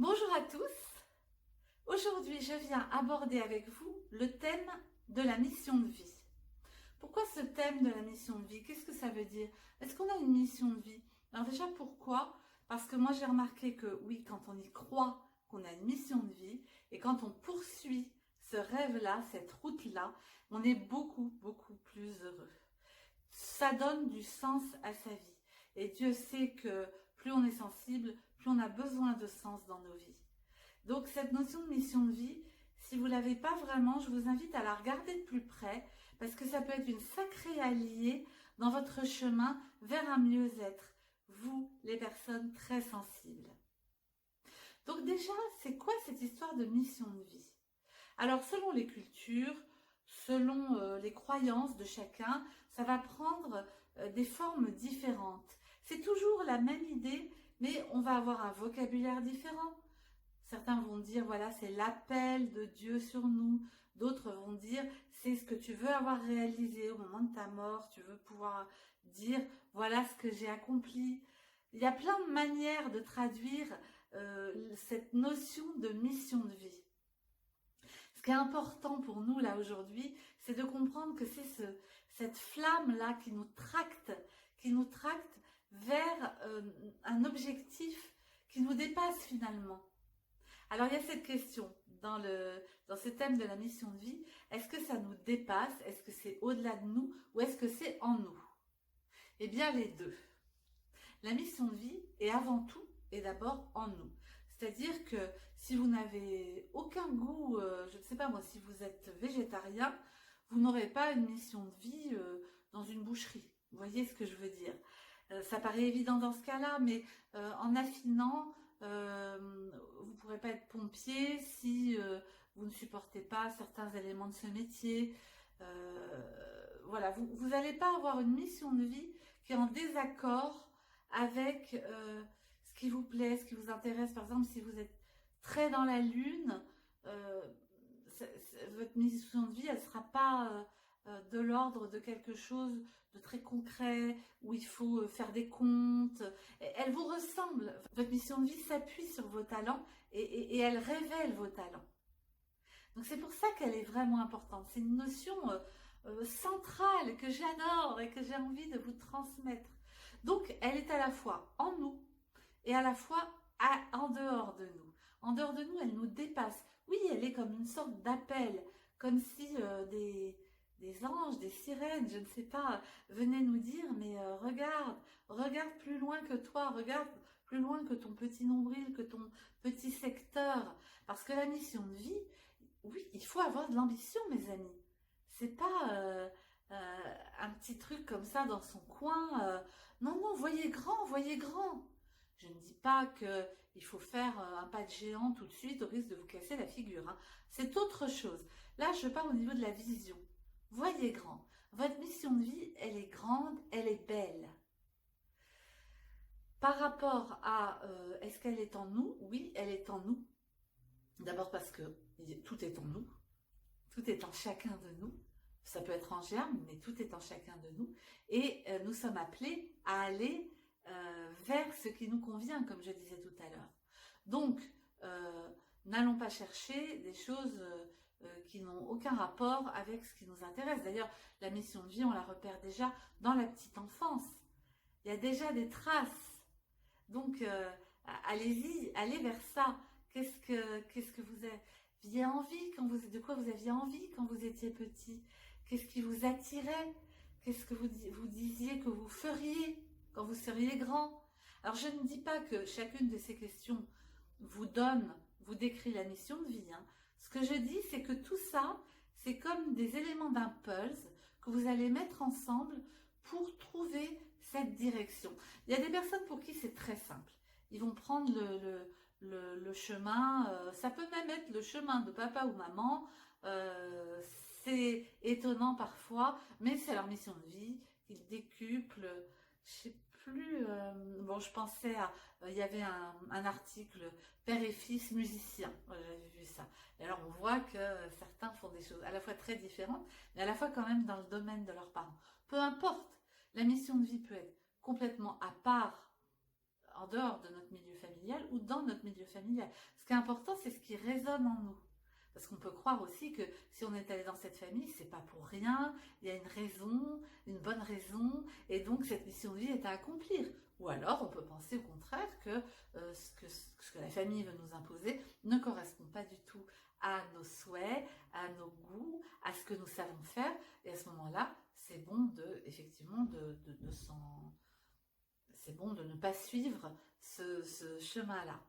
Bonjour à tous. Aujourd'hui, je viens aborder avec vous le thème de la mission de vie. Pourquoi ce thème de la mission de vie? Qu'est-ce que ça veut dire? Est-ce qu'on a une mission de vie? Alors déjà, pourquoi? Parce que moi, j'ai remarqué que oui, quand on y croit qu'on a une mission de vie et quand on poursuit ce rêve-là, cette route-là, on est beaucoup plus heureux. Ça donne du sens à sa vie. Et Dieu sait que plus on est sensible, plus on a besoin de sens dans nos vies. Donc cette notion de mission de vie, si vous ne l'avez pas vraiment, je vous invite à la regarder de plus près parce que ça peut être une sacrée alliée dans votre chemin vers un mieux-être, vous, les personnes très sensibles. Donc déjà, c'est quoi cette histoire de mission de vie? Alors selon les cultures, selon les croyances de chacun, ça va prendre des formes différentes. C'est toujours la même idée, mais on va avoir un vocabulaire différent. Certains vont dire, voilà, c'est l'appel de Dieu sur nous. D'autres vont dire, c'est ce que tu veux avoir réalisé au moment de ta mort. Tu veux pouvoir dire, voilà ce que j'ai accompli. Il y a plein de manières de traduire cette notion de mission de vie. Ce qui est important pour nous là aujourd'hui, c'est de comprendre que c'est cette flamme-là qui nous tracte vers un objectif qui nous dépasse finalement. Alors il y a cette question dans ce thème de la mission de vie, est-ce que ça nous dépasse, est-ce que c'est au-delà de nous ou est-ce que c'est en nous? Eh bien les deux. La mission de vie est avant tout et d'abord en nous. C'est-à-dire que si vous n'avez aucun goût, je ne sais pas moi, si vous êtes végétarien, vous n'aurez pas une mission de vie dans une boucherie. Vous voyez ce que je veux dire? Ça paraît évident dans ce cas-là, mais en affinant, vous ne pourrez pas être pompier si vous ne supportez pas certains éléments de ce métier. Voilà, vous n'allez pas avoir une mission de vie qui est en désaccord avec ce qui vous plaît, ce qui vous intéresse. Par exemple, si vous êtes très dans la lune, votre mission de vie, elle ne sera pas de l'ordre de quelque chose de très concret, où il faut faire des comptes. Elle vous ressemble. Votre mission de vie s'appuie sur vos talents et elle révèle vos talents. Donc c'est pour ça qu'elle est vraiment importante. C'est une notion centrale que j'adore et que j'ai envie de vous transmettre. Donc elle est à la fois en nous et à la fois en dehors de nous. En dehors de nous, elle nous dépasse. Oui, elle est comme une sorte d'appel, comme si des anges, des sirènes, je ne sais pas, venaient nous dire, mais regarde plus loin que toi, regarde plus loin que ton petit nombril, que ton petit secteur. Parce que la mission de vie, oui, il faut avoir de l'ambition, mes amis. C'est pas un petit truc comme ça dans son coin. Non, voyez grand, voyez grand. Je ne dis pas qu'il faut faire un pas de géant tout de suite au risque de vous casser la figure. Hein. C'est autre chose. Là, je parle au niveau de la vision. Voyez grand. Votre mission de vie, elle est grande, elle est belle. Par rapport à est-ce qu'elle est en nous? Oui, elle est en nous. D'abord parce que tout est en nous. Tout est en chacun de nous. Ça peut être en germe, mais tout est en chacun de nous. Et nous sommes appelés à aller vers ce qui nous convient, comme je disais tout à l'heure. Donc, n'allons pas chercher des choses qui n'ont aucun rapport avec ce qui nous intéresse. D'ailleurs, la mission de vie, on la repère déjà dans la petite enfance. Il y a déjà des traces. Donc, allez-y, allez vers ça. Qu'est-ce que vous aviez envie de quoi vous aviez envie quand vous étiez petit? Qu'est-ce qui vous attirait? Qu'est-ce que vous disiez que vous feriez quand vous seriez grand? Alors je ne dis pas que chacune de ces questions vous décrit la mission de vie. Hein. Ce que je dis, c'est que tout ça, c'est comme des éléments d'un puzzle que vous allez mettre ensemble pour trouver cette direction. Il y a des personnes pour qui c'est très simple. Ils vont prendre le chemin, ça peut même être le chemin de papa ou maman, c'est étonnant parfois, mais c'est leur mission de vie, ils décuplent, je sais plus, bon je pensais à, il y avait un article, père et fils musiciens, j'avais vu ça, et alors on voit que certains font des choses à la fois très différentes, mais à la fois quand même dans le domaine de leurs parents. Peu importe, la mission de vie peut être complètement à part, en dehors de notre milieu familial ou dans notre milieu familial. Ce qui est important, c'est ce qui résonne en nous. Parce qu'on peut croire aussi que si on est allé dans cette famille, c'est pas pour rien, il y a une raison, une bonne raison, et donc cette mission de vie est à accomplir. Ou alors on peut penser au contraire que ce que la famille veut nous imposer ne correspond pas du tout à nos souhaits, à nos goûts, à ce que nous savons faire, et à ce moment-là, c'est bon effectivement c'est bon de ne pas suivre ce chemin-là.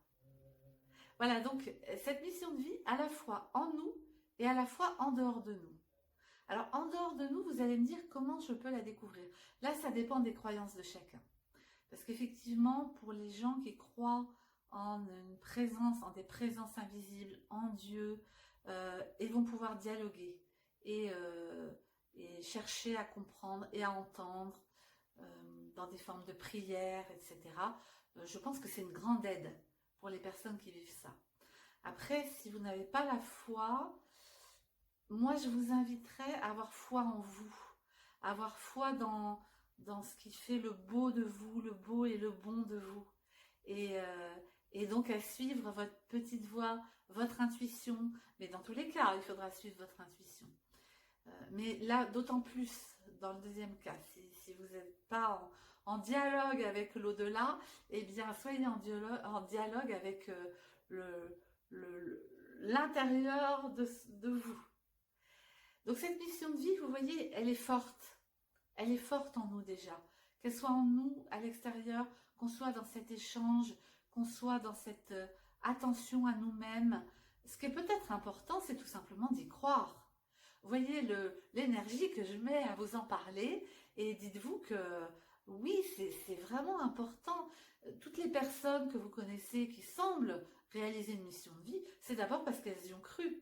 Voilà, donc cette mission de vie, à la fois en nous et à la fois en dehors de nous. Alors, en dehors de nous, vous allez me dire comment je peux la découvrir. Là, ça dépend des croyances de chacun. Parce qu'effectivement, pour les gens qui croient en une présence, en des présences invisibles, en Dieu, ils vont pouvoir dialoguer et chercher à comprendre et à entendre dans des formes de prière, etc. Je pense que c'est une grande aide pour les personnes qui vivent ça. Après, si vous n'avez pas la foi, moi je vous inviterais à avoir foi en vous, à avoir foi dans ce qui fait le beau de vous, le beau et le bon de vous. Et donc à suivre votre petite voix, votre intuition, mais dans tous les cas, il faudra suivre votre intuition. Mais là, d'autant plus dans le deuxième cas, si vous n'êtes pas en dialogue avec l'au-delà, eh bien, soyez en dialogue avec l'intérieur de vous. Donc cette mission de vie, vous voyez, elle est forte. Elle est forte en nous déjà. Qu'elle soit en nous, à l'extérieur, qu'on soit dans cet échange, qu'on soit dans cette attention à nous-mêmes. Ce qui est peut-être important, c'est tout simplement d'y croire. Vous voyez l'énergie que je mets à vous en parler, et dites-vous que oui, c'est vraiment important. Toutes les personnes que vous connaissez qui semblent réaliser une mission de vie, c'est d'abord parce qu'elles y ont cru.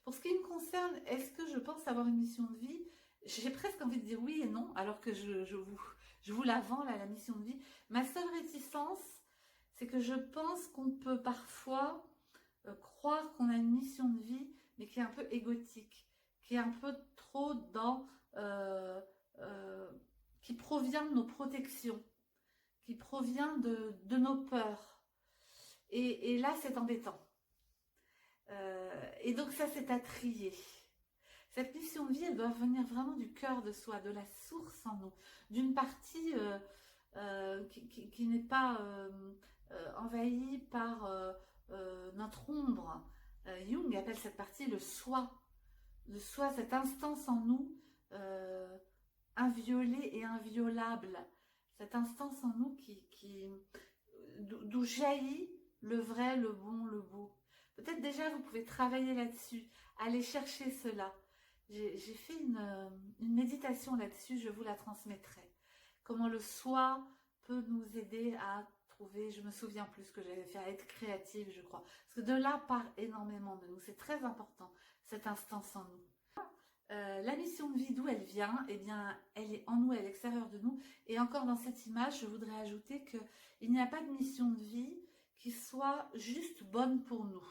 Pour ce qui me concerne, est-ce que je pense avoir une mission de vie? J'ai presque envie de dire oui et non, alors que je vous la vends, là, la mission de vie. Ma seule réticence, c'est que je pense qu'on peut parfois croire qu'on a une mission de vie, mais qui est un peu égotique, qui est un peu trop qui provient de nos protections, qui provient de nos peurs. Et là, c'est embêtant. Et donc ça, c'est à trier. Cette mission de vie, elle doit venir vraiment du cœur de soi, de la source en nous, d'une partie qui n'est pas envahie par notre ombre. Jung appelle cette partie le soi, cette instance en nous inviolée et inviolable, cette instance en nous d'où jaillit le vrai, le bon, le beau. Peut-être déjà vous pouvez travailler là-dessus, aller chercher cela. J'ai fait une méditation là-dessus, je vous la transmettrai. Comment le soi peut nous aider à trouver, je me souviens plus ce que j'avais fait, à être créative, je crois. Parce que de là part énormément de nous, c'est très important, cette instance en nous. La mission de vie, d'où elle vient? Eh bien, elle est en nous, elle est à l'extérieur de nous. Et encore dans cette image, je voudrais ajouter qu'il n'y a pas de mission de vie qui soit juste bonne pour nous.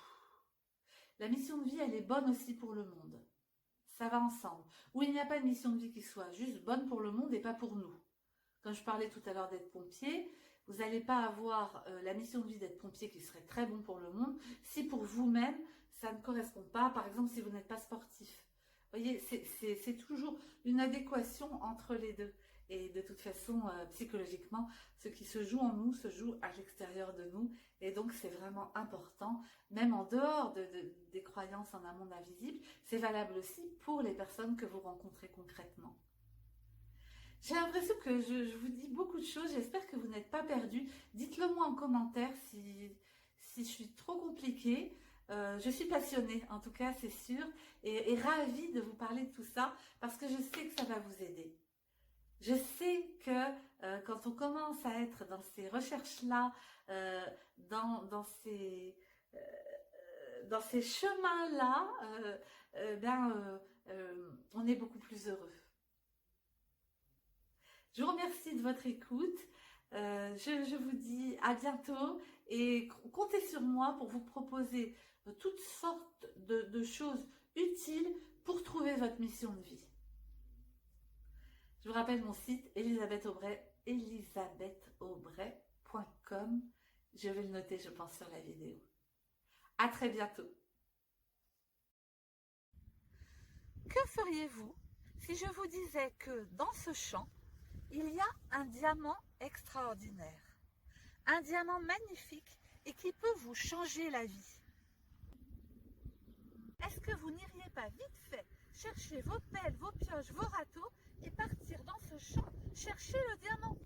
La mission de vie, elle est bonne aussi pour le monde. Ça va ensemble. Ou il n'y a pas de mission de vie qui soit juste bonne pour le monde et pas pour nous. Quand je parlais tout à l'heure d'être pompier, vous n'allez pas avoir la mission de vie d'être pompier qui serait très bon pour le monde si pour vous-même, ça ne correspond pas. Par exemple, si vous n'êtes pas sportif. Vous voyez, c'est toujours une adéquation entre les deux. Et de toute façon, psychologiquement, ce qui se joue en nous se joue à l'extérieur de nous. Et donc, c'est vraiment important, même en dehors des croyances en un monde invisible. C'est valable aussi pour les personnes que vous rencontrez concrètement. J'ai l'impression que je vous dis beaucoup de choses. J'espère que vous n'êtes pas perdus. Dites-le moi en commentaire si je suis trop compliquée. Je suis passionnée, en tout cas, c'est sûr. Et ravie de vous parler de tout ça parce que je sais que ça va vous aider. Je sais que quand on commence à être dans ces recherches-là, dans ces chemins-là, on est beaucoup plus heureux. Je vous remercie de votre écoute. Je vous dis à bientôt et comptez sur moi pour vous proposer toutes sortes de choses utiles pour trouver votre mission de vie. Je vous rappelle mon site elisabethaubray.com. gmail.com. Je vais le noter, je pense, sur la vidéo. À très bientôt. Que feriez-vous si je vous disais que dans ce champ, il y a un diamant extraordinaire, un diamant magnifique et qui peut vous changer la vie? Est-ce que vous n'iriez pas vite fait chercher vos pelles, vos pioches, vos râteaux et partir dans ce champ chercher le diamant?